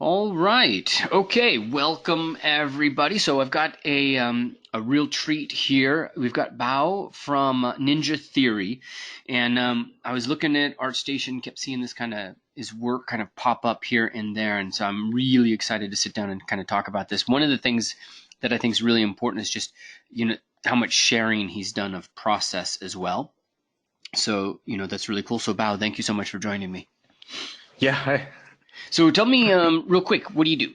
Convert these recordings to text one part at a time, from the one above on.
All right. Okay. Welcome everybody. So I've got a real treat here. We've got Bao from Ninja Theory, and I was looking at ArtStation, kept seeing this kind of his work kind of pop up here and there, and so I'm really excited to sit down and kind of talk about this. One of the things that I think is really important is just how much sharing he's done of process as well. So that's really cool. So Bao, thank you so much for joining me. Yeah, hi. So tell me real quick, what do you do?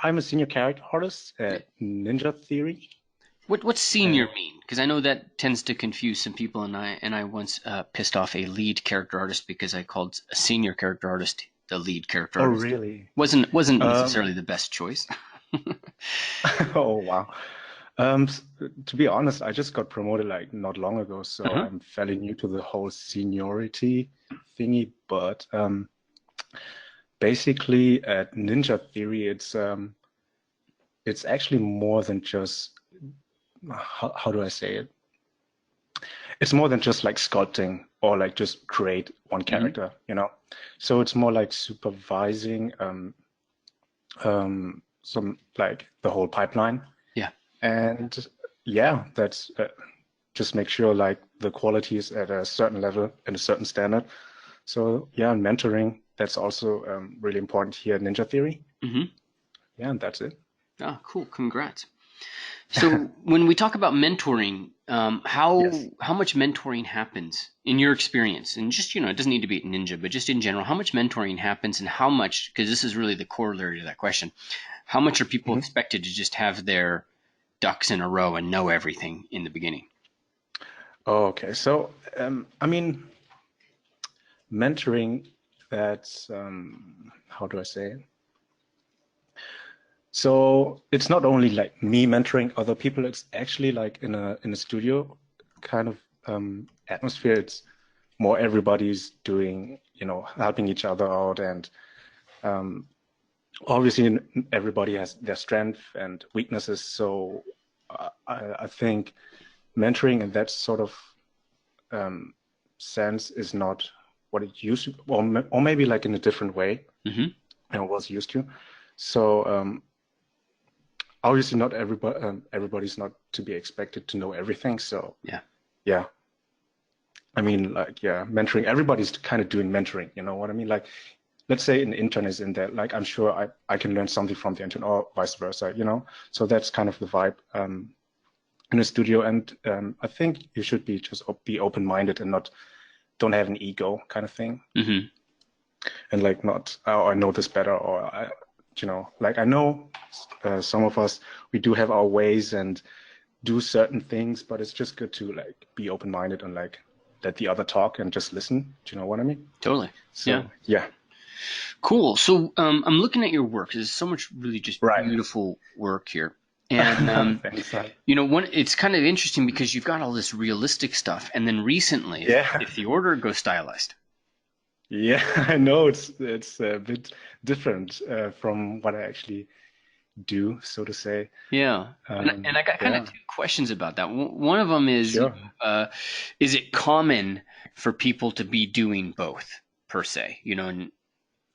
I'm a senior character artist Yeah. at Ninja Theory. What's Uh, senior mean? Because I know that tends to confuse some people, and I once pissed off a lead character artist because I called a senior character artist the lead character oh, artist. really? Wasn't Um, necessarily the best choice. oh, wow. To be honest, I just got promoted like not long ago, so Uh-huh. I'm fairly new to the whole seniority thingy. But basically, at Ninja Theory, it's actually more than just how do I say it? It's more than just like sculpting or like just create one Hmm. character, you know? So it's more like supervising some like the whole pipeline. Yeah. And yeah, that's just make sure like the quality is at a certain level and a certain standard. So yeah, and mentoring, that's also really important here at Ninja Theory. Hmm. Yeah, and that's it. Ah, cool. Congrats. So when we talk about mentoring, Yes. how much mentoring happens in your experience, and just it doesn't need to be at Ninja, but just in general, how much mentoring happens, and how much, because this is really the corollary to that question, how much are people Mhm. expected to just have their ducks in a row and know everything in the beginning? Oh, okay. So I mean, mentoring, that's how do I say it? So it's not only like me mentoring other people, it's actually like in a studio kind of atmosphere. It's more everybody's doing, helping each other out, and obviously everybody has their strength and weaknesses. So I think mentoring in that sort of sense is not what it used to, or maybe like in a different way Hmm. than it was used to. So obviously not everybody's not to be expected to know everything. So Yeah. yeah, I mean, like, yeah, mentoring, everybody's kind of doing mentoring, you know what I mean? Like, let's say an intern is in there, like, I'm sure I can learn something from the intern or vice versa, you know? So that's kind of the vibe in a studio. And I think you should be just be open-minded and not, don't have an ego kind of thing. Hmm. And like, not, oh, I know this better, or, like, I know some of us, we do have our ways and do certain things, but it's just good to like be open-minded and like let the other talk and just listen. Do you know what I mean? Totally. Yeah. So yeah, Cool. So I'm looking at your work. There's so much really just right. beautiful work here. And Thanks. it's kind of interesting because you've got all this realistic stuff, and then recently, Yeah, if the order goes stylized. yeah. I know it's a bit different from what I actually do, so to say. Yeah. And I got kind of Yeah, two questions about that. One of them is, sure. is it common for people to be doing both per se? And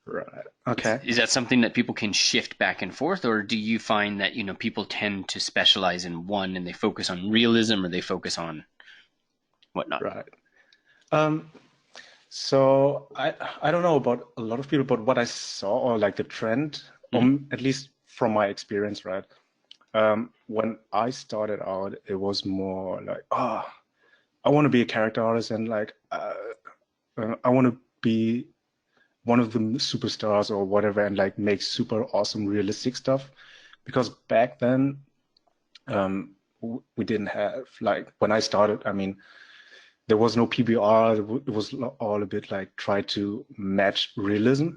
Right. Okay. is that something that people can shift back and forth, or do you find that, people tend to specialize in one and they focus on realism or they focus on whatnot? Right. Um, so I don't know about a lot of people, but what I saw or like the trend, Hmm. at least from my experience, right? When I started out, it was more like, I want to be a character artist and like, I want to be one of the superstars or whatever and like make super awesome realistic stuff. Because back then, we didn't have like when I started, I mean, there was no PBR. It was all a bit like try to match realism,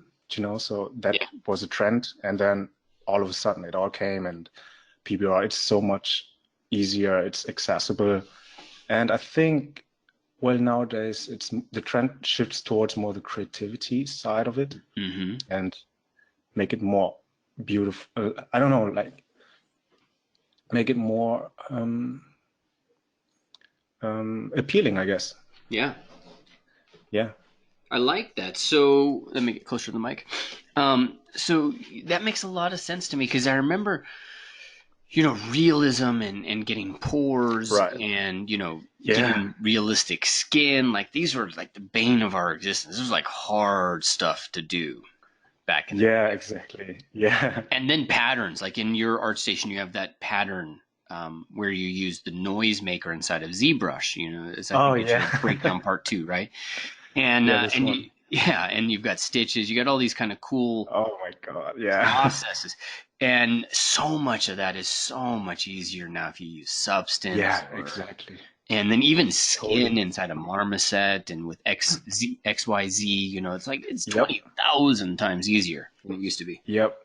so that Yeah. was a trend. And then all of a sudden it all came and PBR, it's so much easier, it's accessible. And I think, well, nowadays the trend shifts towards more the creativity side of it Hmm. and make it more beautiful. I don't know, like make it more appealing, I guess. Yeah. Yeah. I like that. So let me get closer to the mic. So that makes a lot of sense to me because I remember, realism and getting pores Right. and, Yeah. getting realistic skin. Like these were like the bane of our existence. This was like hard stuff to do back in the Yeah, day. exactly. Yeah. And then patterns, like in your art station, you have that pattern where you use the noise maker inside of ZBrush. As I Oh, think it's yeah. your breakdown part two, right? And Yeah, this and one. you yeah, and you've got stitches. You got all these kind of cool Oh my God. Yeah. processes, and so much of that is so much easier now if you use Substance Yeah, or exactly. and then even skin Totally. inside a Marmoset and with XYZ. It's like it's Yep. 20,000 times easier than it used to be. Yep.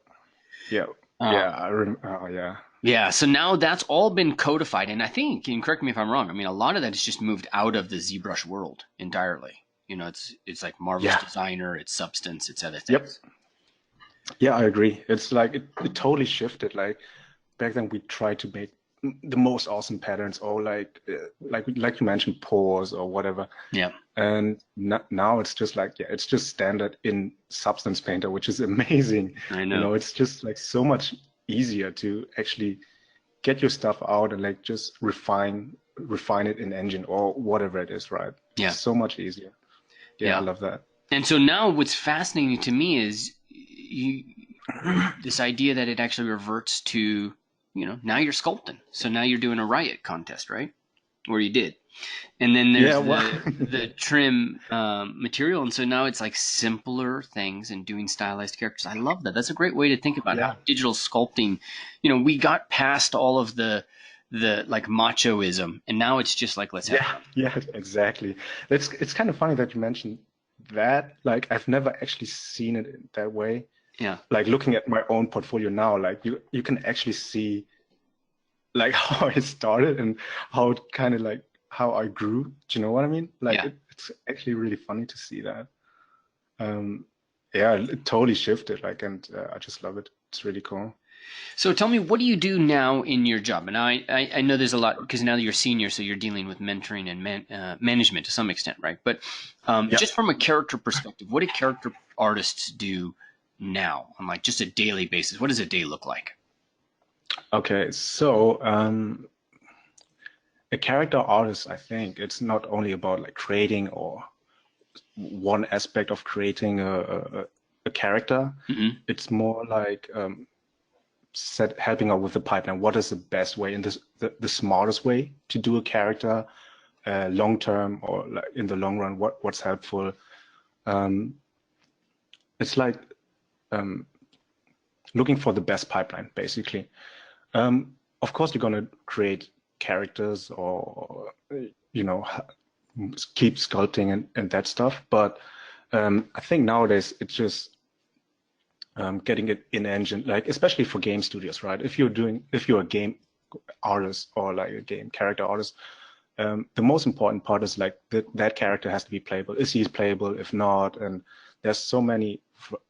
Yep. Yeah. Um, Oh, yeah. Yeah, so now that's all been codified, and I think, and correct me if I'm wrong. I mean, a lot of that is just moved out of the ZBrush world entirely. It's like Marvel's Yeah. Designer, it's Substance, it's other Yep. things. Yeah, I agree. It's like it totally shifted. Like back then, we tried to make the most awesome patterns, or like you mentioned, pores or whatever. Yeah, And now it's just like, yeah, it's just standard in Substance Painter, which is amazing. I know. It's just like so much easier to actually get your stuff out and like just refine it in Engine or whatever it is, right? Yeah, So much easier. Yeah, I yeah. love that. And so now, what's fascinating to me is this idea that it actually reverts to, now you're sculpting. So now you're doing a riot contest, right? Or you did. And then there's Yeah, well, the trim material, and so now it's like simpler things and doing stylized characters. I love that. That's a great way to think about how yeah, digital sculpting. We got past all of the like machoism, and now it's just like let's have yeah, fun. yeah, exactly. It's kind of funny that you mentioned that. Like, I've never actually seen it that way. Yeah, Like looking at my own portfolio now, like you can actually see like how I started and how it kind of like how I grew. Do you know what I mean? Like yeah. it's actually really funny to see that. Um, yeah, it totally shifted. Like, and I just love it. It's really cool. So tell me, what do you do now in your job? And I know there's a lot because now that you're senior, so you're dealing with mentoring and management to some extent, right? But Yeah. just from a character perspective, what do character artists do now on like just a daily basis? What does a day look like? Okay. So a character artist, I think it's not only about like creating or one aspect of creating a character. Hmm. It's more like helping out with the pipeline. What is the best way and the smartest way to do a character long term or like in the long run? What's helpful? Um, it's like um, looking for the best pipeline, basically. Of course, you're gonna create characters or keep sculpting and that stuff. But I think nowadays it's just getting it in engine, like especially for game studios, right? If you're a game artist or like a game character artist, the most important part is like that character has to be playable. Is he playable? If not, and there's so many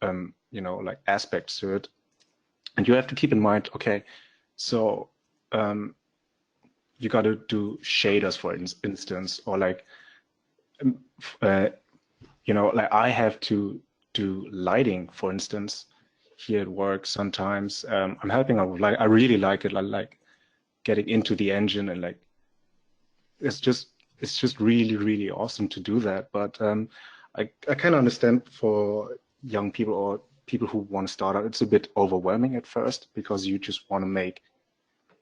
like aspects to it, and you have to keep in mind, okay, so you got to do shaders, for instance, or like uh, like I have to do lighting, for instance, here at work sometimes. I'm helping out with like I really like it. I like getting into the engine and like it's just really really awesome to do that. But I kind of understand for young people or people who want to start out, it's a bit overwhelming at first because you just want to make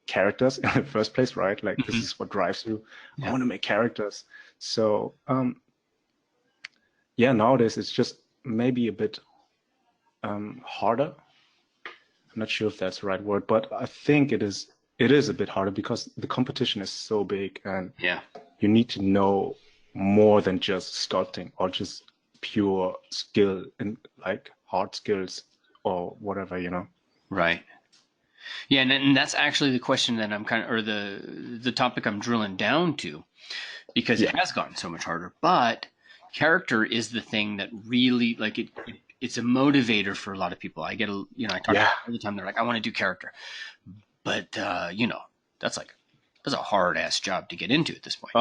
characters in the first place, right? Like this Hmm. is what drives you. I Yeah. want to make characters. So yeah, nowadays it's just maybe a bit harder. I'm not sure if that's the right word, but I think it is a bit harder because the competition is so big and Yeah. you need to know more than just sculpting or just pure skill and like hard skills or whatever, Right. Yeah, and that's actually the question that I'm kind of, or the topic I'm drilling down to, because Yeah. it has gotten so much harder. But character is the thing that really, like, it's a motivator for a lot of people. I talk to Yeah. people all the time. They're like, I want to do character, but that's like that's a hard ass job to get into at this point.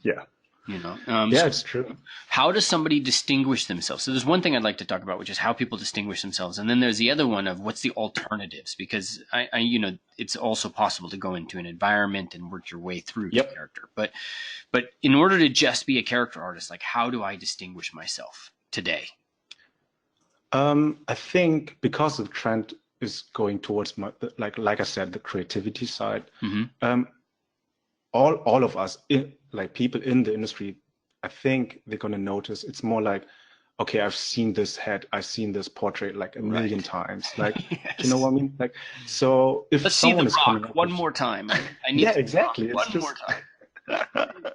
Yeah. You know, Yeah, so it's true. how does somebody distinguish themselves? So there's one thing I'd like to talk about, which is how people distinguish themselves, and then there's the other one of what's the alternatives, because you know, it's also possible to go into an environment and work your way through to Yep. character. But in order to just be a character artist, like how do I distinguish myself today? I think because the trend is going towards like I said, the creativity side. Mm-hmm. Um, all of us, like people in the industry, I think they're gonna notice it's more like, okay, I've seen this head, I've seen this portrait like a million Right. times. Like, do you know Yes. what I mean? Like, so if Let's see someone The is coming Rock up one with, more time. I need yeah, to see The Rock exactly. It's one more just time.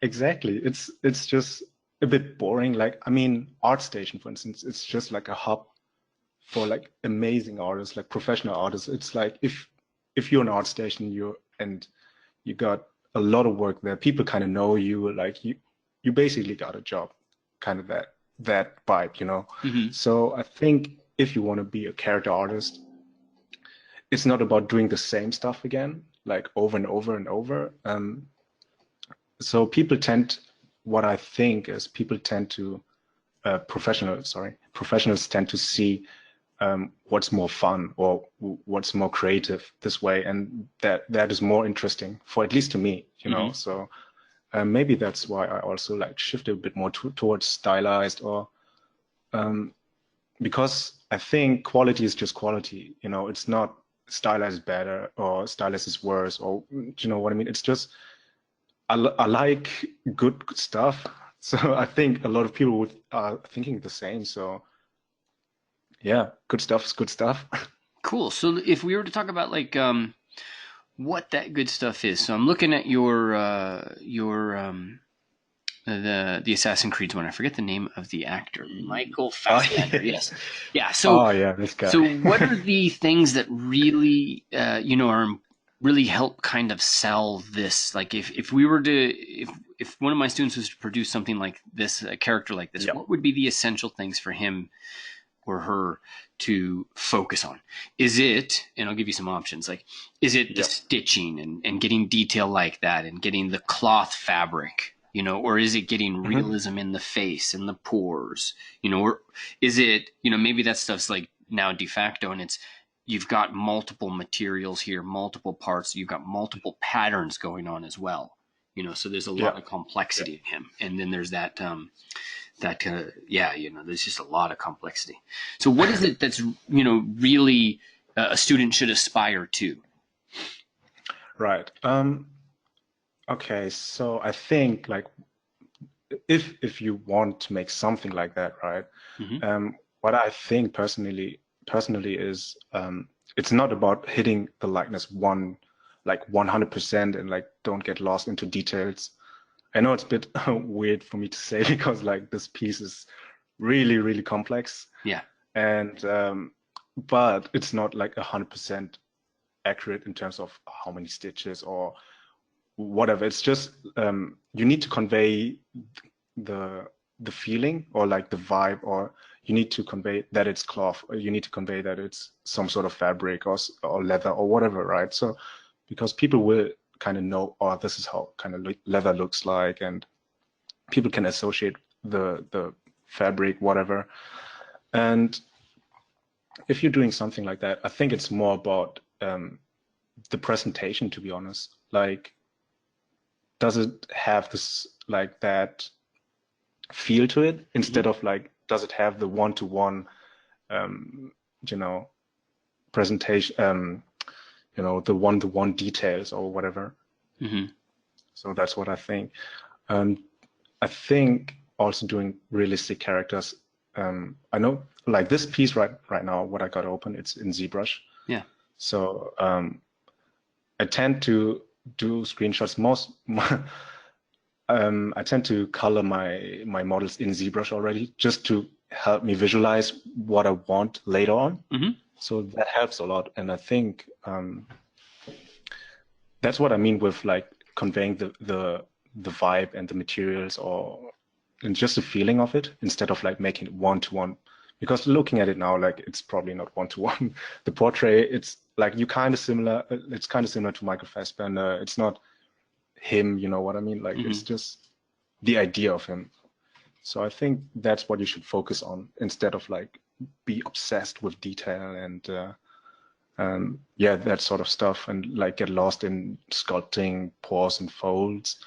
exactly. It's just a bit boring. Like, I mean, ArtStation, for instance, it's just like a hub for like amazing artists, like professional artists. It's like if you're an ArtStation, you got a lot of work there. People kind of know you, like you basically got a job, kind of that vibe, you know. Mm-hmm. So I think if you want to be a character artist, it's not about doing the same stuff again, like over and over and over. So people tend, what I think is people tend to professionals tend to see what's more fun or what's more creative this way, and that is more interesting for at least to me, you know. Mm-hmm. So maybe that's why I also like shifted a bit more towards stylized, or because I think quality is just quality, you know. It's not stylized is better or stylized is worse, or do you know what I mean? It's just I like good stuff. So I think a lot of people would are thinking the same. So yeah, good stuff is good stuff. Cool. So if we were to talk about like what that good stuff is, so I'm looking at your the Assassin's Creed one. I forget the name of the actor. Michael Oh Fassbender. yeah. Yes. Yeah. So Oh yeah, this so guy. what are the things that really you know are really help kind of sell this? Like if we were to if one of my students was to produce something like this, a character like this, Yeah. what would be the essential things for him or her to focus on? Is it, and I'll give you some options, like, is it the Yeah. stitching and getting detail like that and getting the cloth fabric, you know, or is it getting Hmm. realism in the face and the pores, you know, or is it, you know, maybe that stuff's like now de facto and it's, you've got multiple materials here, multiple parts, you've got multiple patterns going on as well, you know, so there's a Yeah. lot of Yeah. complexity in him. And then there's that, that yeah, you know, there's just a lot of complexity. So what is it that's, you know, really a student should aspire to? Right. Okay, so I think like if you want to make something like that, right? Mm-hmm. What I think personally is it's not about hitting the likeness one like 100% and like don't get lost into details. I know it's a bit weird for me to say because like this piece is really complex, Yeah. and but it's not like 100% accurate in terms of how many stitches or whatever. It's just you need to convey the the feeling or like the vibe, or you need to convey that it's cloth, or you need to convey that it's some sort of fabric or leather or whatever, right? So because people will kind of know, oh, this is how kind of leather looks like, and people can associate the fabric, whatever. And if you're doing something like that, I think it's more about the presentation, to be honest. Like, does it have this like that feel to it Mm-hmm. instead of like, does it have the one-to-one, um, you know, presentation, you know, the one-to-one details or whatever. Mm-hmm. So that's what I think. Um, I think also doing realistic characters. I know like this piece right now, what I got open, it's in ZBrush. Yeah. So I tend to do screenshots most. I tend to color my models in ZBrush already, just to help me visualize what I want later on. Mm-hmm. So that helps a lot, and I think that's what I mean with like conveying the vibe and the materials, or and just the feeling of it instead of like making it one to one. Because looking at it now, like it's probably not one to one. The portrait, it's like you kind of similar. It's kind of similar to Michael Fassbender. It's not him, you know what I mean? Like Mm-hmm. it's just the idea of him. So I think that's what you should focus on instead of like be obsessed with detail and yeah, that sort of stuff, and like get lost in sculpting pores and folds.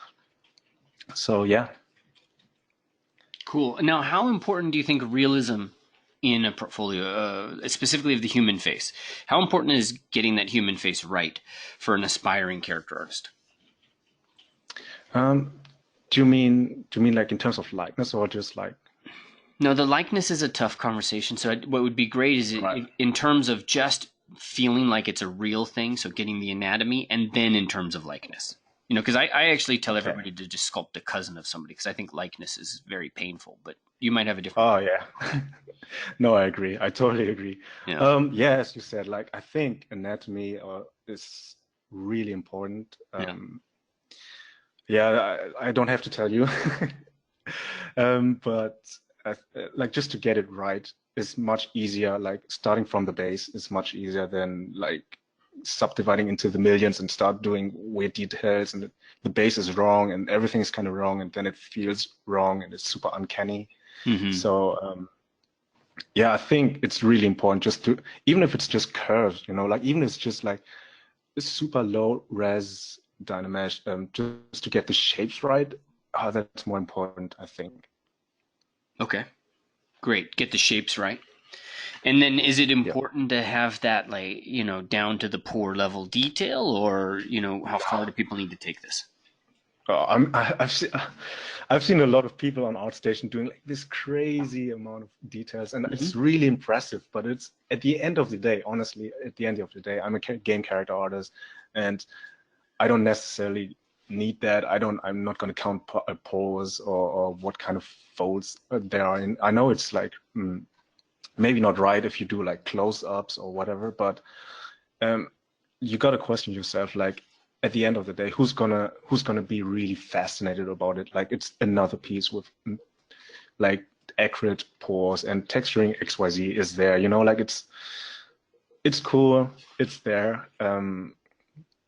So yeah. Cool. Now, how important do you think realism in a portfolio, specifically of the human face, how important is getting that human face right for an aspiring character artist? Um, do you mean like in terms of likeness or just like No, the likeness is a tough conversation. So, what would be great is right? in terms of just feeling like it's a real thing, so getting the anatomy, and then in terms of likeness. Because I actually tell Okay. everybody to just sculpt a cousin of somebody because I think likeness is very painful, but you might have a different. Oh yeah. No, I agree. I totally agree. Yeah. Yeah, as you said, like I think anatomy is really important. Yeah. Yeah, I don't have to tell you. But like just to get it right is much easier. Like starting from the base is much easier than like subdividing into the millions and start doing weird details, and the base is wrong and everything is kind of wrong, and then it feels wrong and it's super uncanny. Hmm. So yeah, I think it's really important just to, even if it's just curves, like even if it's just like a super low res Dynamesh, just to get the shapes right. That's more important, I think. Okay. Great. Get the shapes right. And then is it Yeah. important to have that like, down to the pore level detail or, how far do people need to take this? I've seen a lot of people on ArtStation doing like this crazy amount of details, and Hmm. it's really impressive. But it's at the end of the day, honestly, at the end of the day, I'm a game character artist, and I don't necessarily need that. I'm not going to count pores or what kind of folds there are in. I know it's like maybe not right if you do like close-ups or whatever, but um, you got to question yourself, like at the end of the day, who's gonna be really fascinated about it? Like it's another piece with like accurate pores and texturing XYZ is there, like it's cool, it's there.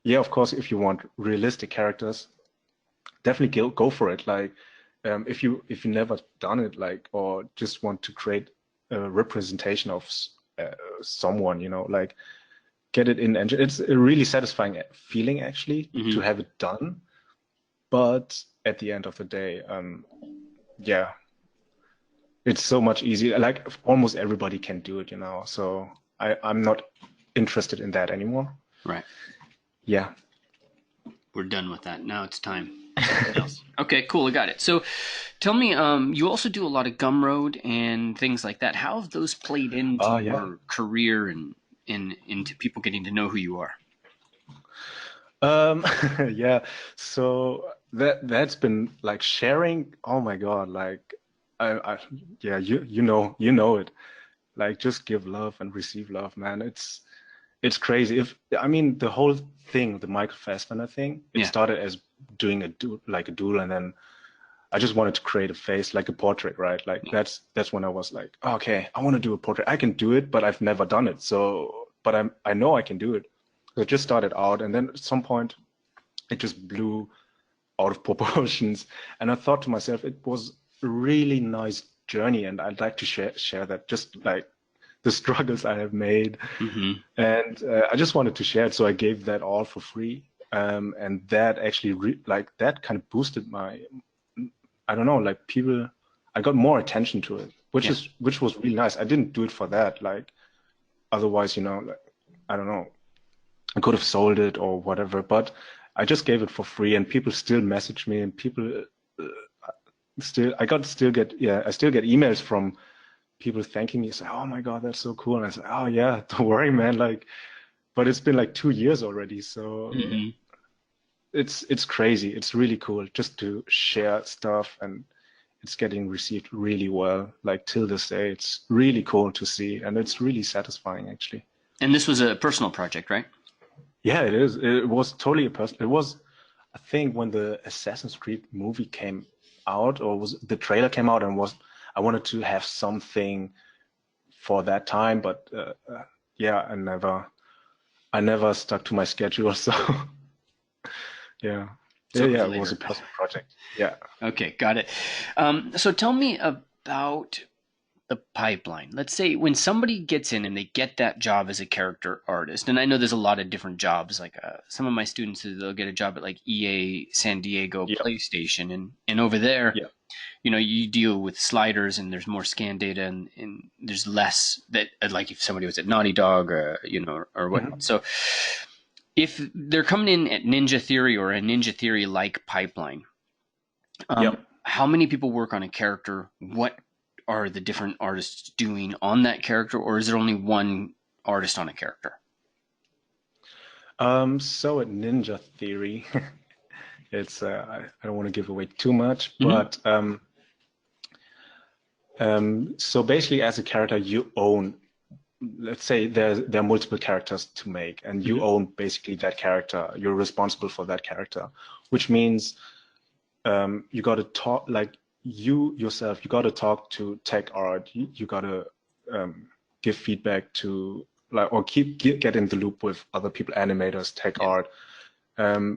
Yeah, of course, if you want realistic characters, definitely go for it. Like if you never done it, like, or just want to create a representation of uh, someone, like get it in engine. It's a really satisfying feeling actually to Hmm. have it done. But at the end of the day, yeah, it's so much easier. Like almost everybody can do it, So I'm not interested in that anymore. Right. Yeah. We're done with that. Now it's time. Something else. Okay, cool. I got it. So tell me, you also do a lot of Gumroad and things like that. How have those played into Oh yeah. your career and into people getting to know who you are? Um, yeah. So that's been like sharing. Oh my God. Like I yeah, you know it. Like just give love and receive love, man. It's crazy. If I mean the whole thing, the Michael Fassbender thing, it Yeah. started as doing like a doodle, and then I just wanted to create a face, like a portrait, right? Like that's when I was like, oh, okay, I want to do a portrait. I can do it, but I've never done it. So, but I know I can do it. So it just started out, and then at some point it just blew out of proportions. And I thought to myself, it was a really nice journey, and I'd like to share that, just like the struggles I have made. Hmm. And I just wanted to share it, so I gave that all for free. And that actually, like, that kind of boosted my, I don't know, like people, I got more attention to it, which Yeah. is which was really nice. I didn't do it for that, like, otherwise, like, I don't know, I could have sold it or whatever, but I just gave it for free, and people still message me, and people I still get emails from people thanking me, say, "Oh my God, that's so cool," and I say, "Oh yeah, don't worry, man." Like, but it's been like 2 years already, so Hmm. it's crazy. It's really cool just to share stuff, and it's getting received really well. Like till this day, it's really cool to see, and it's really satisfying actually. And this was a personal project, right? Yeah, it is. It was totally a person. It was, I think, when the Assassin's Creed movie came out, or was the trailer came out, and was I wanted to have something for that time, but yeah, I never stuck to my schedule. So yeah. So it was Yeah, it was a later. personal project. Yeah. Okay, got it. So tell me about the pipeline. Let's say when somebody gets in and they get that job as a character artist, and I know there's a lot of different jobs. Like some of my students, they'll get a job at like EA San Diego Yeah. PlayStation, and over there, Yeah. you deal with sliders and there's more scan data and there's less that like if somebody was at Naughty Dog or whatnot. Mhm. So if they're coming in at Ninja Theory or a Ninja Theory like pipeline, Yeah. how many people work on a character? What are the different artists doing on that character, or is there only one artist on a character? So at Ninja Theory, it's I don't want to give away too much, Mm-hmm. but so basically as a character you own, let's say there are multiple characters to make and you Mm-hmm. own basically that character. You're responsible for that character, which means you got to talk like you yourself, you got to talk to tech art, you got to give feedback to like or get in the loop with other people, animators, tech Yeah. art,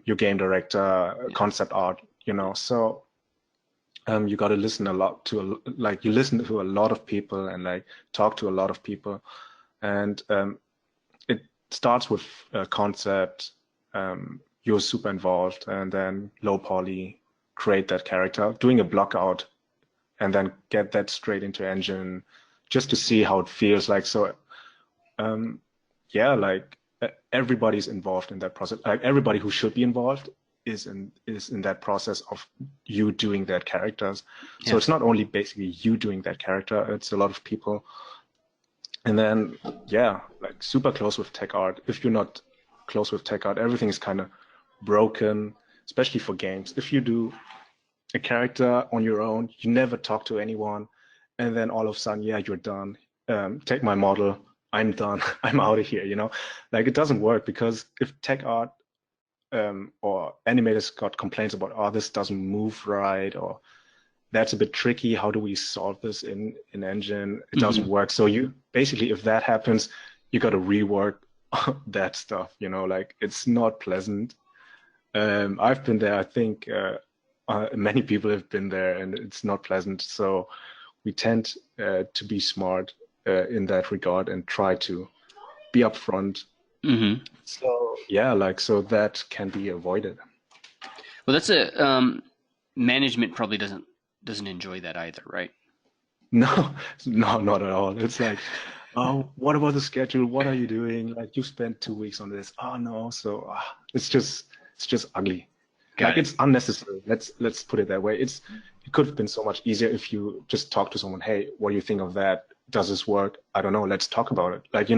your game director, Yeah. concept art, so you got to listen a lot to like you listen to a lot of people and like talk to a lot of people, and it starts with a concept. You're super involved, and then low poly, create that character, doing a block out, and then get that straight into engine, just to see how it feels like. So yeah, like everybody's involved in that process. Like everybody who should be involved is in that process of you doing that characters. So Yeah. it's not only basically you doing that character, it's a lot of people. And then yeah, like super close with tech art. If you're not close with tech art, everything is kind of broken, especially for games. If you do a character on your own, you never talk to anyone, and then all of a sudden, yeah, you're done. Take my model, I'm done. I'm out of here. Like it doesn't work because if tech art or animators got complaints about, oh, this doesn't move right, or that's a bit tricky. How do we solve this in engine? It doesn't Mm-hmm. work. So you basically, if that happens, you got to rework that stuff. Like it's not pleasant. I've been there. I think many people have been there, and it's not pleasant. So we tend to be smart in that regard and try to be upfront. Mm-hmm. So yeah, like so that can be avoided. Well, that's a management probably doesn't enjoy that either, right? No, no, not at all. It's like, oh, what about the schedule? What are you doing? Like you spent 2 weeks on this. Oh no, so it's just ugly. Like Got it. it's unnecessary. Let's put it that way. It could have been so much easier if you just talk to someone. Hey, what do you think of that? Does this work? I don't know. Let's talk about it. Like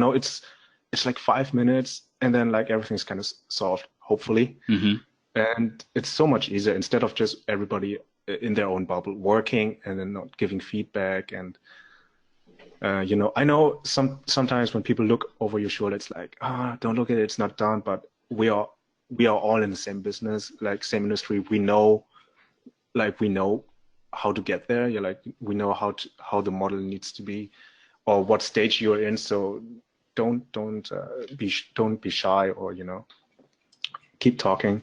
it's like 5 minutes, and then like everything's kind of solved, hopefully. Mm-hmm. And it's so much easier instead of just everybody in their own bubble working and then not giving feedback. And I know sometimes when people look over your shoulder, it's like, don't look at it, it's not done. But we are all in the same business, like same industry. We know how to get there. Yeah, like we know how the model needs to be, or what stage you're in. So don't be shy, or keep talking.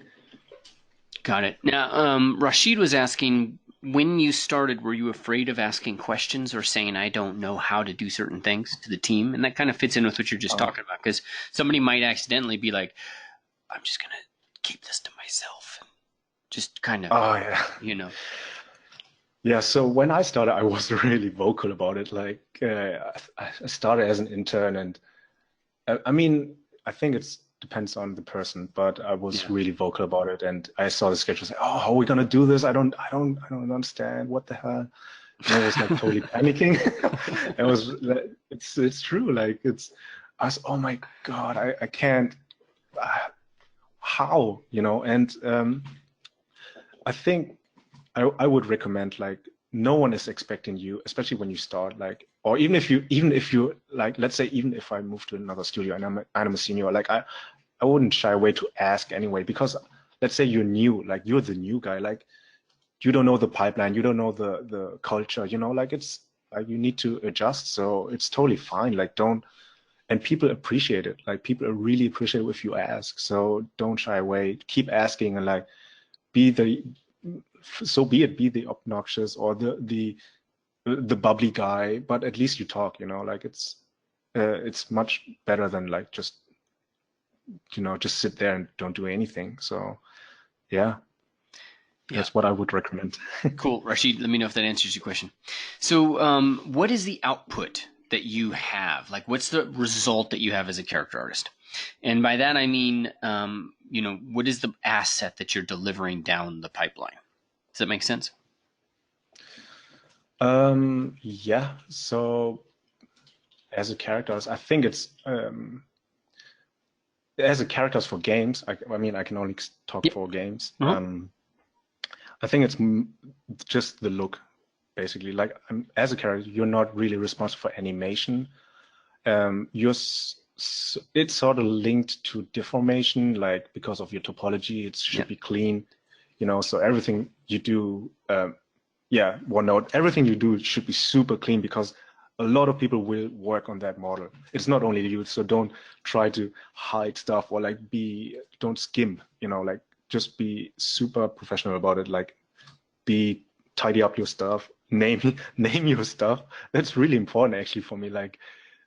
Got it. Now, Rashid was asking, when you started, were you afraid of asking questions or saying, I don't know how to do certain things to the team? And that kind of fits in with what you're just Uh, talking about, because somebody might accidentally be like, I'm just going to keep this to myself. Just kind of, oh yeah. you know. Yeah, so when I started, I was really vocal about it. Like, I started as an intern, and I mean, I think it depends on the person, but I was Yeah. really vocal about it. And I saw the schedule, say, "Oh, how are we gonna do this? I don't understand. What the hell?" And I was like totally panicking. It was, it's true. Like, I was, oh my God, I can't. Uh, how? And I think I would recommend like no one is expecting you, especially when you start, like, or even if you like, let's say even if I move to another studio and I'm a senior, like I wouldn't shy away to ask anyway, because let's say you're new, like you're the new guy, like you don't know the pipeline, you don't know the culture, like it's like you need to adjust. So it's totally fine. Like don't, and people appreciate it. Like people really appreciate it if you ask. So don't shy away. Keep asking, and like be the so be it, be the obnoxious or the bubbly guy, but at least you talk, like it's much better than like just just sit there and don't do anything. So yeah, Yeah. that's what I would recommend. Cool. Rashid, let me know if that answers your question. So, what is the output that you have? Like, what's the result that you have as a character artist? And by that, I mean, what is the asset that you're delivering down the pipeline? Does that make sense? Yeah. So as a character, I think it's as a characters for games. I mean, I can only talk Yep. for games. Uh-huh. I think it's just the look, basically. Like as a character, you're not really responsible for animation. It's sort of linked to deformation, like because of your topology, it should Yeah. be clean, so everything you do, yeah, OneNote, everything you do should be super clean because a lot of people will work on that model. It's not only you, so don't try to hide stuff or like don't skim, like just be super professional about it. Like be tidy up your stuff, name name your stuff. That's really important actually for me. Like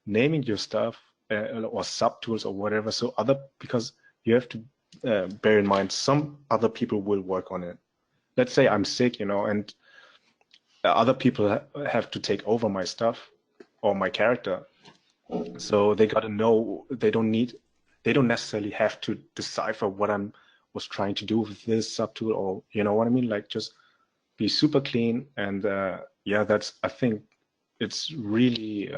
naming your stuff or subtools or whatever. So because you have to bear in mind some other people will work on it. Let's say I'm sick, and other people have to take over my stuff or my character. So they got to know they don't necessarily have to decipher what was trying to do with this subtool, or you know what I mean? Like just be super clean. And yeah, I think it's really,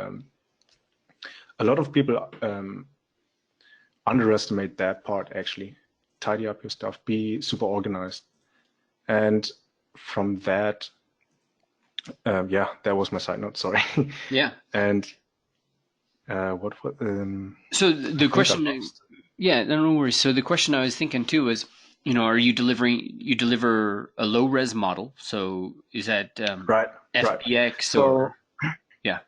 a lot of people underestimate that part actually. Tidy up your stuff, be super organized. And from that, yeah, that was my side note, sorry. Yeah. And what So I the think I question, lost. yeah, no worries. So the question I was thinking too is, are you you deliver a low res model? So is that Right, right. FBX So or, yeah.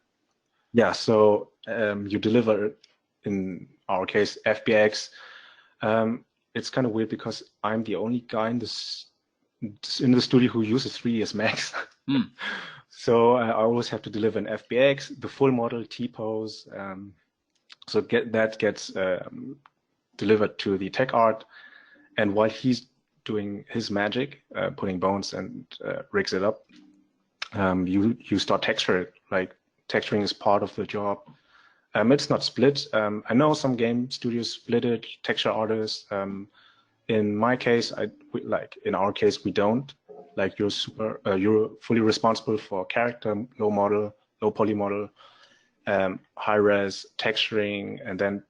yeah, so you deliver, in our case, FBX. It's kind of weird because I'm the only guy in the studio who uses 3ds Max. Hmm. So I always have to deliver an FBX, the full model T-pose. So that gets delivered to the tech art, and while he's doing his magic, putting bones and rigs it up, you start texture it. Like texturing is part of the job. It's not split. I know some game studios split it, texture artists. In my case, in our case, we don't. Like you're fully responsible for character, low model, low poly model, high res texturing, and then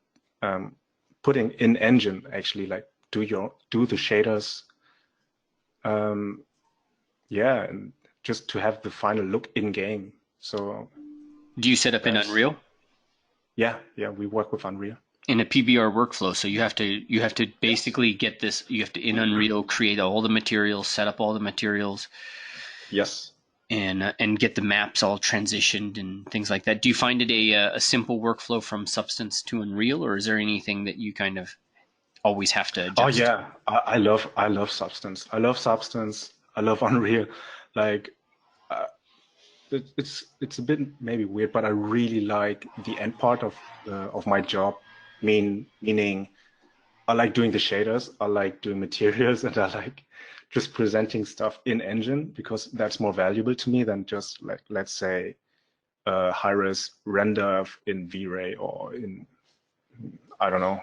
putting in engine actually, like do the shaders. Yeah, and just to have the final look in game. So Do you set up in that's Unreal yeah, we work with Unreal. in a PBR workflow? So you have to basically get this. You have to in Unreal create all the materials, set up all the materials, Yes. and get the maps all transitioned and things like that. Do you find it a simple workflow from Substance to Unreal, or is there anything that you kind of always have to Oh adjust? yeah, I love Substance. I love Substance. I love Unreal. Like it's a bit maybe weird, but I really like the end part of my job. Meaning, I like doing the shaders. I like doing materials, and I like just presenting stuff in engine because that's more valuable to me than just like let's say high-res render in V-Ray or in I don't know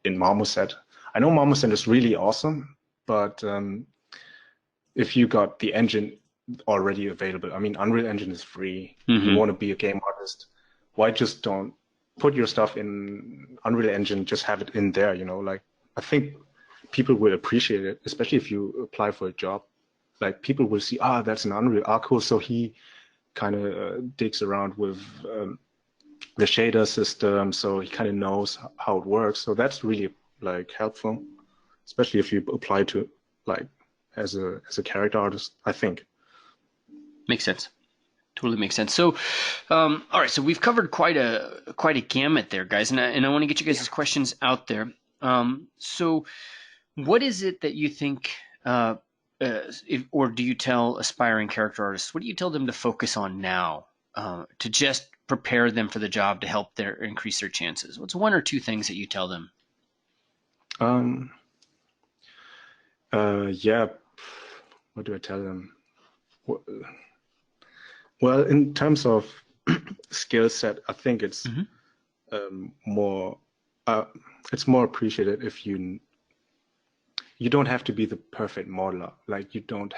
in Marmoset. I know Marmoset is really awesome, but if you got the engine already available, I mean, Unreal Engine is free. You Mm-hmm. want to be a game artist, why just don't put your stuff in Unreal Engine, just have it in there, like I think people will appreciate it, especially if you apply for a job. Like people will see, that's an Unreal, cool. So he kind of digs around with the shader system, so he kind of knows how it works. So that's really like helpful, especially if you apply to like as a character artist, I think. Makes sense. Totally makes sense. So, all right. So we've covered quite a gamut there, guys, and I want to get you guys' questions out there. So, what is it that you think or do you tell aspiring character artists, what do you tell them to focus on now to just prepare them for the job to help their increase their chances? What's one or two things that you tell them? Um, yeah. What do I tell them? Well, in terms of skill set, I think Mm-hmm. more uh, it's more appreciated if you don't have to be the perfect modeler. Like you don't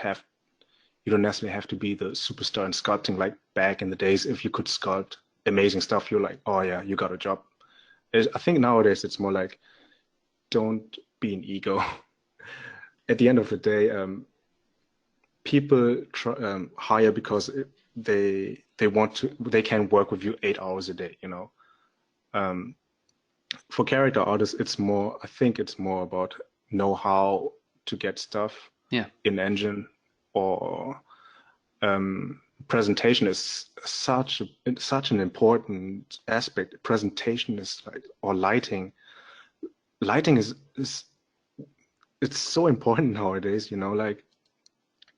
necessarily have to be the superstar in sculpting like back in the days. If you could sculpt amazing stuff, you're like, oh yeah, you got a job. I think nowadays it's more like don't be an ego. At the end of the day, people hire because they can work with you 8 hours a day. For character artists, I think it's more about know how to get stuff Yeah, in engine, or presentation is such an important aspect. Presentation is like, or lighting. Lighting is it's so important nowadays. Like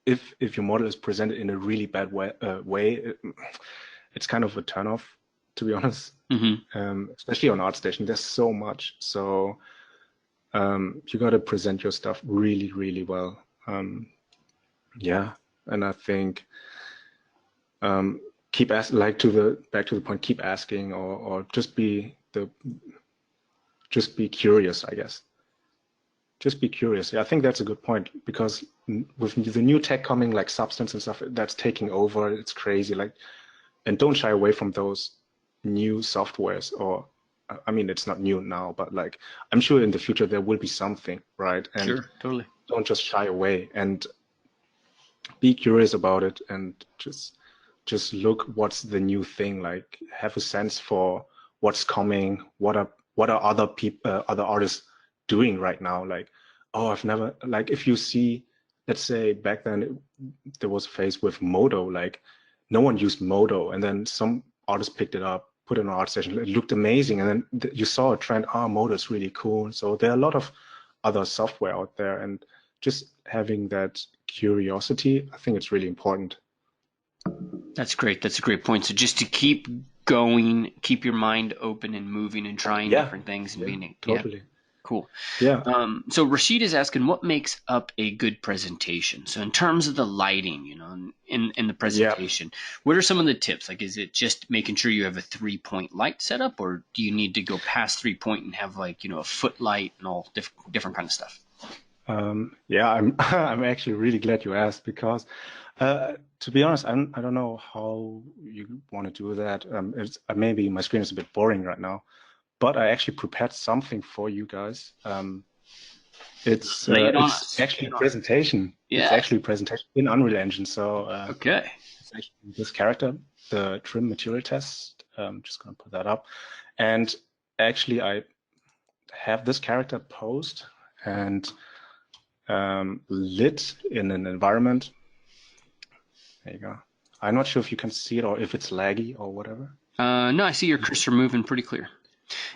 if your model is presented in a really bad way, it's kind of a turnoff, to be honest. mm-hmm. Especially on ArtStation, there's so much. So you got to present your stuff really, really well. Yeah, and I think keep asking, like back to the point, keep asking, or just be curious, I guess. Just be curious. Yeah, I think that's a good point, because with the new tech coming, like Substance and stuff, that's taking over. It's crazy. Like, and don't shy away from those new softwares. Or, I mean, it's not new now, but like, I'm sure in the future there will be something, right? And Sure, totally. don't just shy away, and be curious about it, and just look what's the new thing. Like, have a sense for what's coming. What are other artists doing right now? Like, oh, I've never, like, if you see, let's say back then there was a phase with Modo. Like, no one used Modo, and then some artist picked it up, put it on ArtStation. It looked amazing, and then you saw a trend. Modo is really cool. So there are a lot of other software out there, and just having that curiosity, I think it's really important. That's great. That's a great point. So just to keep going, keep your mind open and moving and trying Yeah, different things and yeah, being, yeah, totally. cool. Yeah, So Rashid is asking, what makes up a good presentation? So in terms of the lighting, in the yeah. presentation, what are some of the tips? Like, is it just making sure you have a 3-point light setup, or do you need to go past 3-point and have like, a footlight and all different kind of stuff? Yeah, I'm I'm actually really glad you asked, because to be honest, I don't know how you want to do that. It's maybe my screen is a bit boring right now, but I actually prepared something for you guys. Lay it on It's us. Lay actually it a on us. presentation. It's Yeah. actually a presentation in Unreal Engine. So Okay. it's actually this character, the trim material test. Just gonna put that up, and actually I have this character posed and lit in an environment. There you go. I'm not sure if you can see it or if it's laggy or whatever. No, I see your cursor moving pretty clear.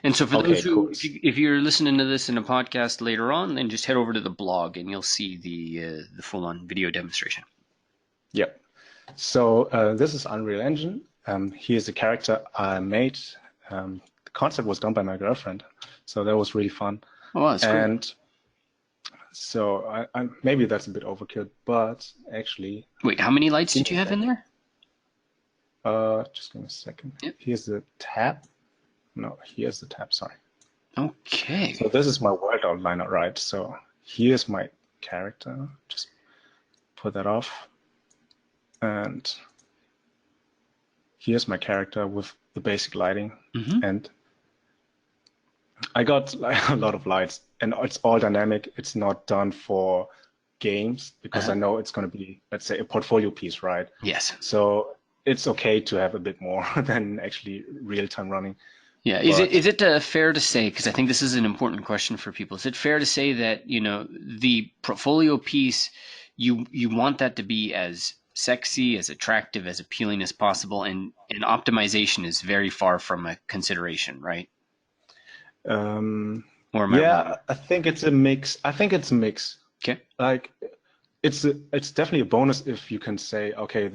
And so for those Okay, who, cool. if you're listening to this in a podcast later on, then just head over to the blog and you'll see the full-on video demonstration. Yep. So this is Unreal Engine. Here's a character I made. The concept was done by my girlfriend, so that was really fun. Oh, that's cool. And so maybe that's a bit overkill, but actually, Wait, how many lights give did me you a have in second. there? Just give me a second. Yep. Here's the tab. No, here's the tab. Sorry. Okay. So this is my world outliner, right? So here's my character. Just put that off. And here's my character with the basic lighting. Mm-hmm. And I got like a lot of lights, and it's all dynamic. It's not done for games, because I know it's going to be, let's say, a portfolio piece, right? Yes. So it's okay to have a bit more than actually real time running. Yeah. But Is it fair to say, because I think this is an important question for people, is it fair to say that, the portfolio piece, you want that to be as sexy, as attractive, as appealing as possible, and optimization is very far from a consideration, right? Or am I wrong? yeah, I think it's a mix. I think it's a mix. Okay. Like, it's definitely a bonus if you can say, okay,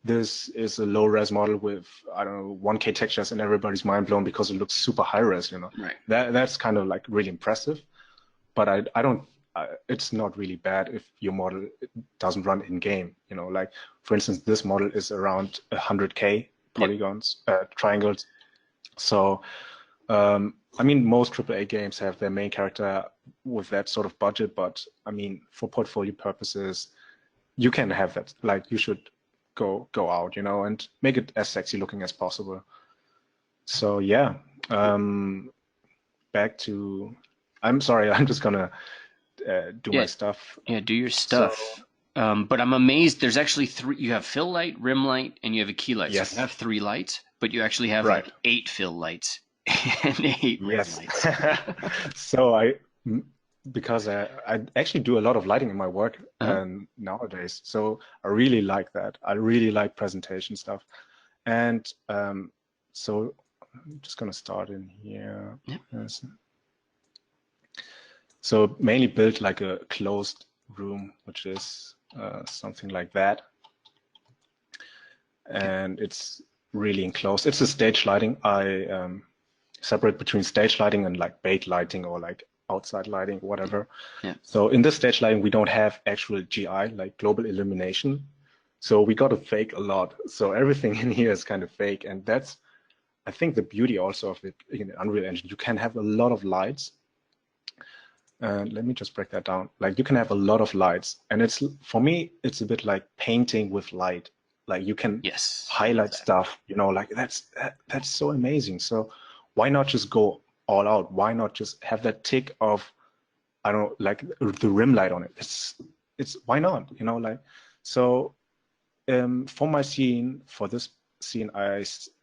this is a low res model with, I don't know, 1K textures, and everybody's mind blown because it looks super high res. Right. That's kind of like really impressive. But I don't. It's not really bad if your model doesn't run in game. Like for instance, this model is around 100K Yep. polygons, triangles. So I mean, most AAA games have their main character with that sort of budget, but I mean, for portfolio purposes, you can have that. Like, you should go out, and make it as sexy looking as possible. So yeah, back to. I'm sorry, I'm just gonna do my Yeah. stuff. Yeah. Do your So stuff. But I'm amazed. There's actually three. You have fill light, rim light, and you have a key light. So you yes, have 3 lights, but you actually have right, like 8 fill lights and 8 rim yes. lights. So because I actually do a lot of lighting in my work Uh-huh. nowadays. So I really like that. I really like presentation stuff. And so I'm just gonna start in here. Yep. Yes. So mainly built like a closed room, which is something like that. Okay. And it's really enclosed. It's a stage lighting. I separate between stage lighting and like bait lighting or like outside lighting, whatever. Yeah. So in this stage lighting, we don't have actual GI, like global illumination. So we got to fake a lot. So everything in here is kind of fake. And that's, I think, the beauty also of it in Unreal Engine. You can have a lot of lights. And let me just break that down. Like, you can have a lot of lights. And it's, for me, it's a bit like painting with light. Like, you can Yes. highlight Exactly. stuff, like that's so amazing. So why not just go all out? Why not just have that tick of, I don't know, like the rim light on it? It's why not? Like, so for my scene, for this scene,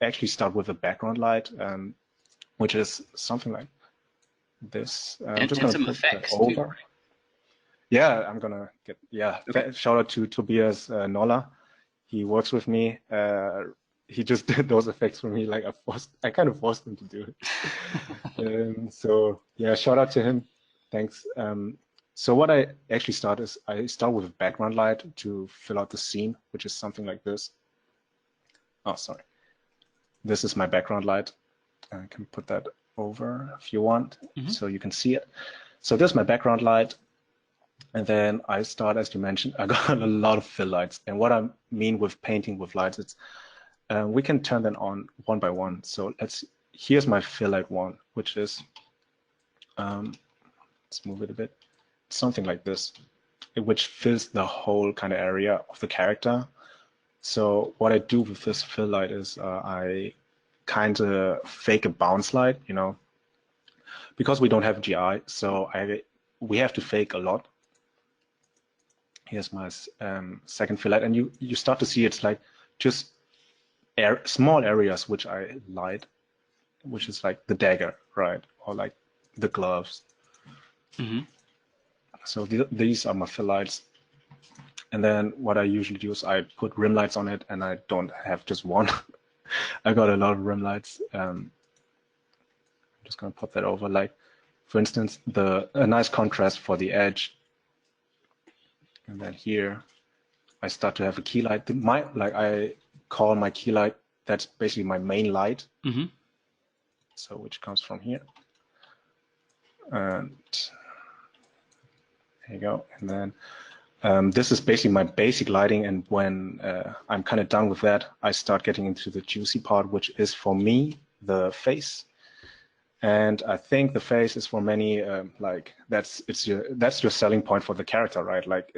actually start with a background light, which is something like this. I'm just And gonna some put that effects too, over. Yeah, I'm gonna get, yeah. right? Okay. Shout out to Tobias Nolla. He works with me. He just did those effects for me. Like, I kind of forced him to do it. So yeah, shout out to him. Thanks. So what I actually start is I start with a background light to fill out the scene, which is something like this. Oh, sorry. This is my background light. I can put that over if you want, Mm-hmm. so you can see it. So this is my background light. And then I start, as you mentioned, I got a lot of fill lights. And what I mean with painting with lights, it's we can turn them on one by one. So here's my fill light one, which is, let's move it a bit, something like this, which fills the whole kind of area of the character. So what I do with this fill light is I kind of fake a bounce light, because we don't have GI. So we have to fake a lot. Here's my second fill light, and you start to see it's like just small areas which I light, which is like the dagger, right, or like the gloves. Mm-hmm. So these are my fill lights, and then what I usually do is I put rim lights on it, and I don't have just one. I got a lot of rim lights. I'm just gonna put that over, like, for instance, a nice contrast for the edge, and then here I start to have a key light. Like, I call my key light, that's basically my main light. Mm-hmm. So which comes from here. And there you go. And then this is basically my basic lighting. And when I'm kind of done with that, I start getting into the juicy part, which is for me, the face. And I think the face is for many, like, that's your selling point for the character, right? Like,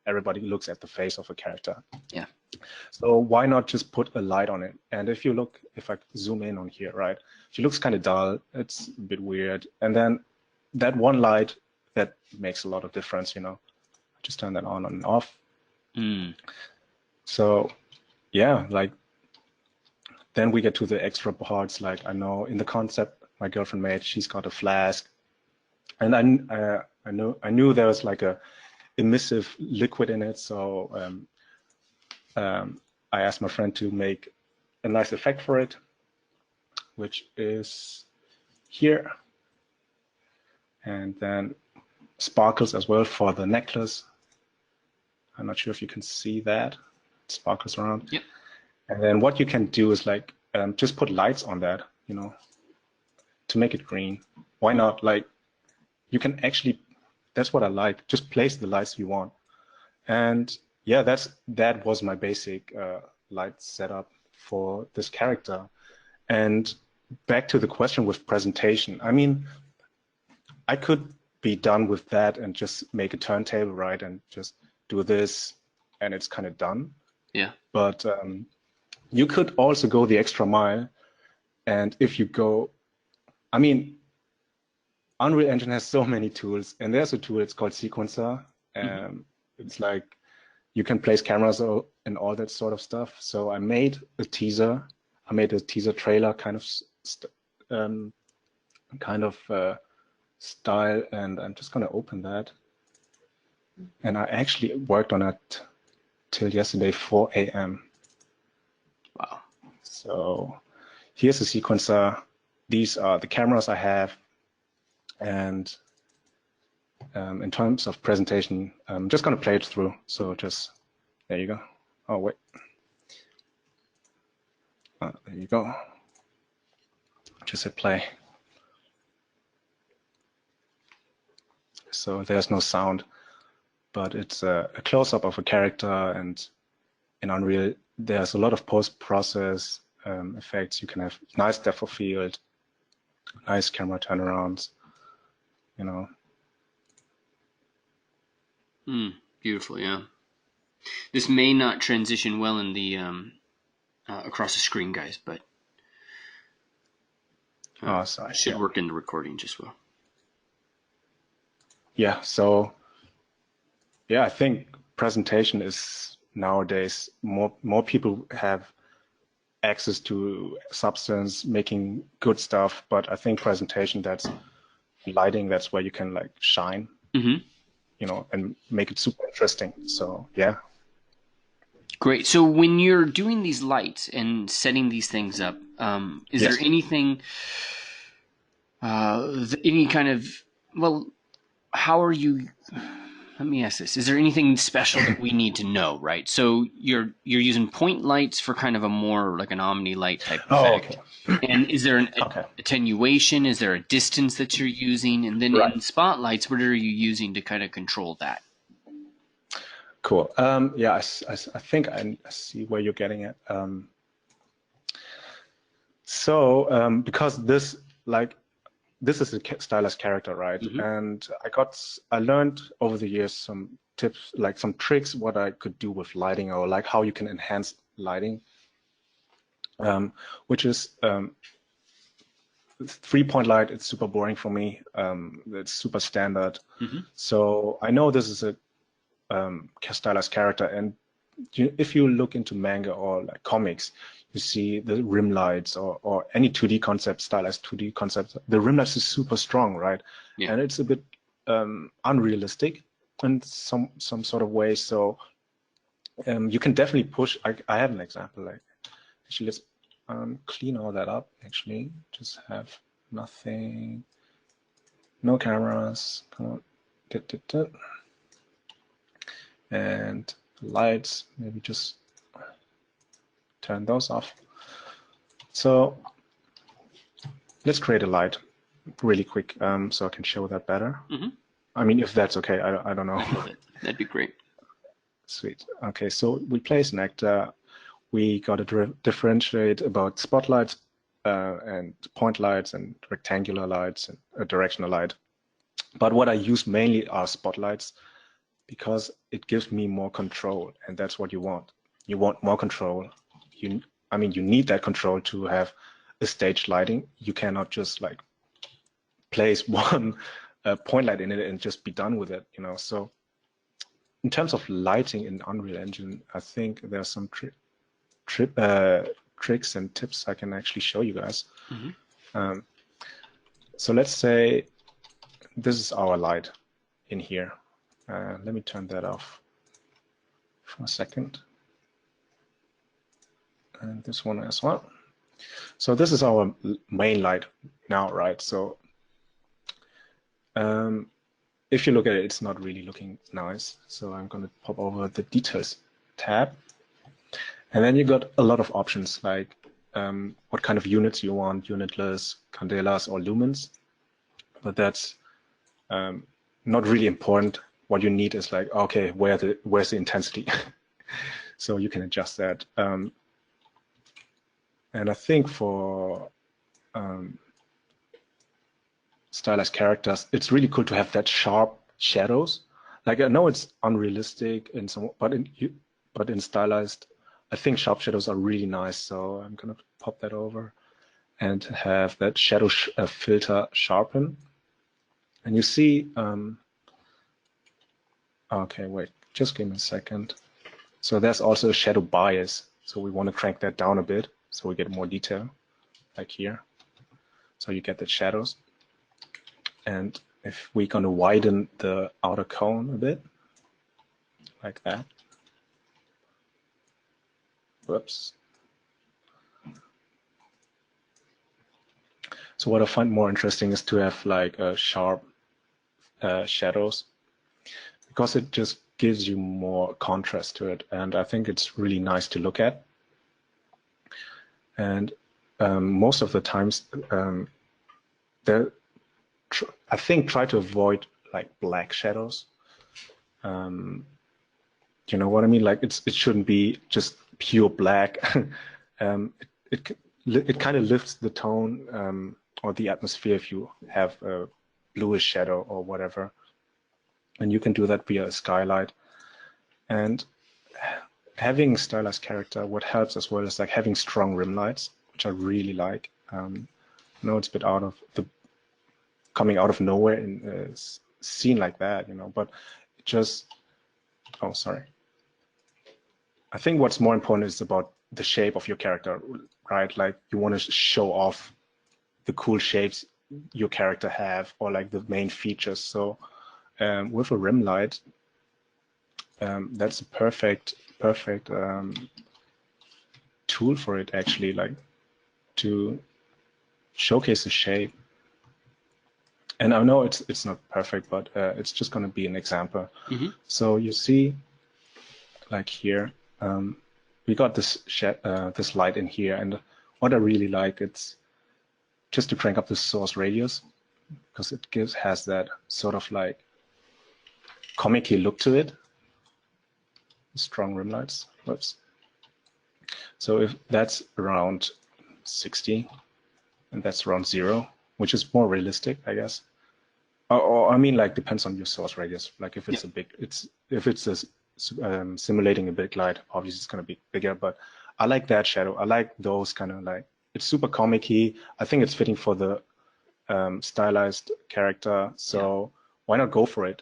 everybody looks at the face of a character. Yeah. So why not just put a light on it? And if I zoom in on here, right, she looks kind of dull. It's a bit weird. And then that one light, that makes a lot of difference, Just turn that on and off. Mm. So yeah, like, then we get to the extra parts. Like, I know in the concept my girlfriend made, she's got a flask. And I knew there was like a emissive liquid in it. So I asked my friend to make a nice effect for it, which is here. And then sparkles as well for the necklace. I'm not sure if you can see that. It sparkles around. Yep. And then what you can do is like just put lights on that, you know, to make it green. Why not? Like you can actually, that's what I like. Just place the lights you want. And yeah, that was my basic light setup for this character. And back to the question with presentation. I mean, I could be done with that and just make a turntable, right? And just do this and it's kind of done. Yeah. But you could also go the extra mile. And if you go, I mean, Unreal Engine has so many tools, and there's a tool, it's called Sequencer. It's like you can place cameras and all that sort of stuff. So I made a teaser. I made a teaser trailer kind of style, and I'm just going to open that. And I actually worked on it till yesterday, 4 a.m. Wow. So here's the sequencer. These are the cameras I have. And in terms of presentation, I'm just going to play it through. So just, there you go. Oh, wait. There you go. Just hit play. So there's no sound, but it's a close-up of a character, and in Unreal, there's a lot of post-process effects. You can have nice depth of field, nice camera turnarounds, you know. Beautiful, yeah. This may not transition well in the across the screen, guys, but Sorry. should work in the recording just well. Yeah, so yeah, I think presentation is nowadays more people have access to substance, making good stuff, but I think presentation, that's lighting, that's where you can like shine, you know, and make it super interesting. So yeah. Great. So when you're doing these lights and setting these things up, is Yes. there anything, any kind of, well, how are you? Let me ask this: is there anything special that we need to know? Right. So you're using point lights for kind of a more like an omni light type effect. Okay. And is there an Okay. attenuation? Is there a distance that you're using? And then Right. in spotlights, what are you using to kind of control that? Cool. Yeah, I think I see where you're getting at. Because this is a stylized character, right? And I learned over the years some tips, like some tricks, what I could do with lighting, or like how you can enhance lighting, which is 3-point light. It's super boring for me. It's super standard. So I know this is a stylized character, and if you look into manga or like comics, you see the rim lights or any 2D concept, stylized 2D concept. The rim lights is super strong, right? Yeah. And it's a bit unrealistic in some sort of way. So you can definitely push. I have an example. Like, actually, let's clean all that up. Actually, just have nothing, no cameras. Come on, and lights. Maybe just turn those off. So let's create a light really quick, so I can show that better. I mean, if that's okay, I don't know. That'd be great. Sweet. Okay, so we place an actor. We got to differentiate about spotlights and point lights and rectangular lights and a directional light. But what I use mainly are spotlights, because it gives me more control, and that's what you want. You want more control. You need that control to have a stage lighting. You cannot just like place one point light in it and just be done with it, you know. So in terms of lighting in Unreal Engine, I think there's some tricks and tips I can actually show you guys. So let's say this is our light in here. Let me turn that off for a second. And this one as well. So this is our main light now, right? So if you look at it, it's not really looking nice. So I'm going to pop over the details tab. And then you got a lot of options like what kind of units you want, unitless, candelas, or lumens. But that's not really important. What you need is like, okay, where's the intensity? So you can adjust that. And I think for stylized characters, it's really cool to have that sharp shadows. Like I know it's unrealistic in some, but in stylized, I think sharp shadows are really nice. So I'm gonna pop that over and have that shadow filter sharpen. And you see, okay, wait, just give me a second. So there's also a shadow bias. So we want to crank that down a bit so we get more detail, like here. So you get the shadows. And if we're going to widen the outer cone a bit, like that. Whoops. So what I find more interesting is to have like sharp shadows, because it just gives you more contrast to it. And I think it's really nice to look at. And most of the times, I think try to avoid like black shadows. You know what I mean? Like it shouldn't be just pure black. It kind of lifts the tone or the atmosphere if you have a bluish shadow or whatever. And you can do that via a skylight. And having stylized character, what helps as well is like having strong rim lights, which I really like. I know it's a bit coming out of nowhere in a scene like that, you know, but it just, oh, sorry. I think what's more important is about the shape of your character, right? Like you want to show off the cool shapes your character have, or like the main features. So with a rim light, that's a perfect tool for it, actually, like to showcase the shape. And I know it's not perfect, but it's just going to be an example. Mm-hmm. So you see, like here, we got this this light in here, and what I really like, it's just to crank up the source radius, because it has that sort of like comic-y look to it. Strong rim lights. Whoops. So if that's around 60, and that's around 0, which is more realistic, I guess. Or I mean, like, depends on your source radius. Like if it's if it's simulating a big light, obviously it's going to be bigger. But I like that shadow. I like those kind of like, it's super comic-y. I think it's fitting for the stylized character. So why not go for it?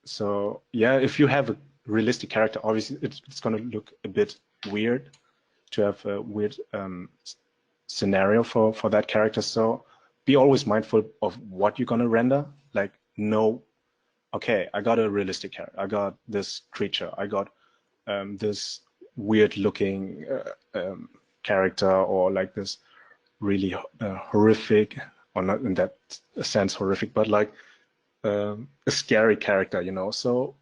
So yeah, if you have a realistic character, obviously it's going to look a bit weird to have a weird scenario for that character. So be always mindful of what you're going to render. Like, know, okay, I got a realistic character, I got this creature, I got this weird looking character, or like this really horrific, or not in that sense horrific, but like a scary character, you know. So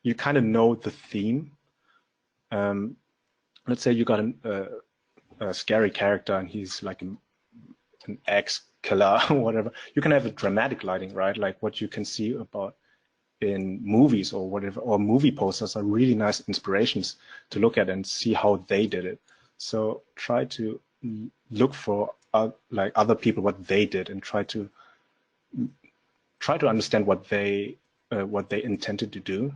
you kind of know the theme. Let's say you got a scary character and he's like an ex-killer or whatever. You can have a dramatic lighting, right? Like what you can see about in movies or whatever, or movie posters are really nice inspirations to look at and see how they did it. So try to look for like other people, what they did, and try to understand what they intended to do,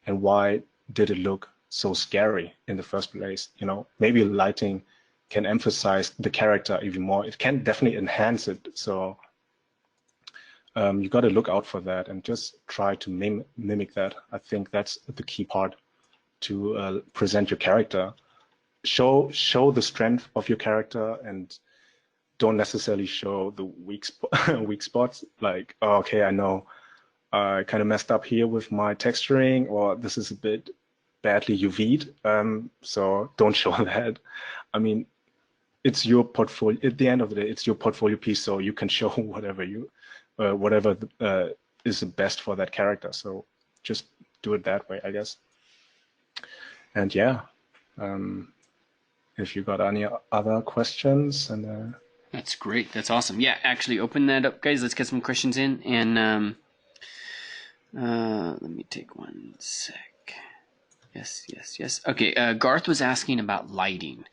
and why did it look so scary in the first place. You know, maybe lighting can emphasize the character even more. It can definitely enhance it. So you got to look out for that and just try to mimic that. I think that's the key part to present your character. Show the strength of your character, and don't necessarily show the weak spots. Like, oh, okay, I know I kind of messed up here with my texturing, or this is a bit badly UV'd, so don't show that. I mean, it's your portfolio. At the end of the day, it's your portfolio piece, so you can show whatever is the best for that character. So just do it that way, I guess. And yeah, um, if you got any other questions, and That's great. That's awesome. Yeah, actually, open that up, guys. Let's get some questions in, and let me take one sec. Yes, yes, yes. Okay, Garth was asking about lighting.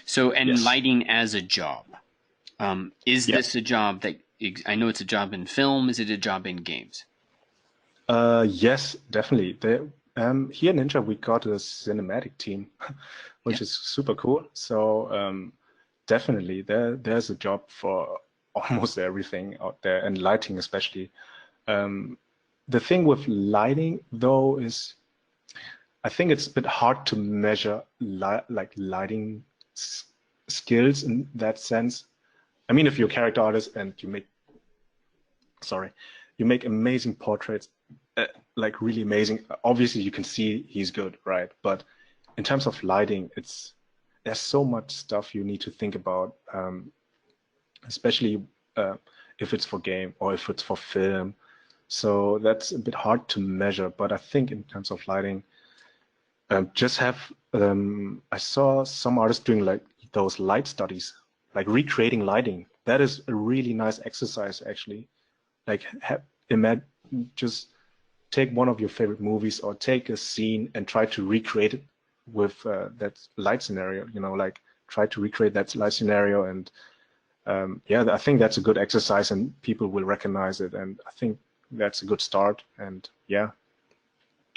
So, and yes, lighting as a job. Is yeah, this a job that I know it's a job in film? Is it a job in games? yes, definitely. Here in Ninja, we got a cinematic team, Yeah. which is super cool. So definitely, there's a job for almost everything out there, and lighting especially. The thing with lighting, though, is I think it's a bit hard to measure like lighting skills in that sense. I mean, if you're a character artist and sorry, you make amazing portraits, like really amazing. Obviously, you can see he's good, right? But in terms of lighting, there's so much stuff you need to think about, especially if it's for game or if it's for film. So that's a bit hard to measure. But I think in terms of lighting, just have I saw some artists doing like those light studies, like recreating lighting. That is a really nice exercise, actually. Like, imagine, just take one of your favorite movies or take a scene and try to recreate it with that light scenario. Like try to recreate that light scenario, and yeah, I think that's a good exercise, and people will recognize it. And I think that's a good start. And yeah,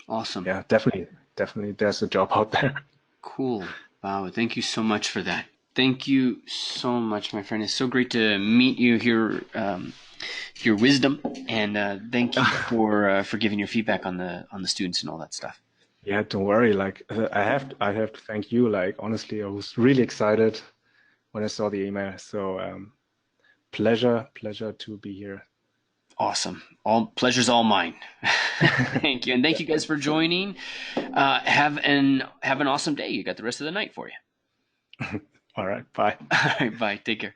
Awesome. yeah, definitely, there's a job out there. Cool. Wow. Thank you so much for that. Thank you so much, my friend. It's so great to meet you, hear your wisdom, and thank you for giving your feedback on the students and all that stuff. Yeah, don't worry. Like I have to thank you. Like honestly, I was really excited when I saw the email. So pleasure to be here. Awesome. All pleasure's all mine. Thank you, and thank you guys for joining. Have an awesome day. You got the rest of the night for you. All right, bye. All right. Bye. Take care.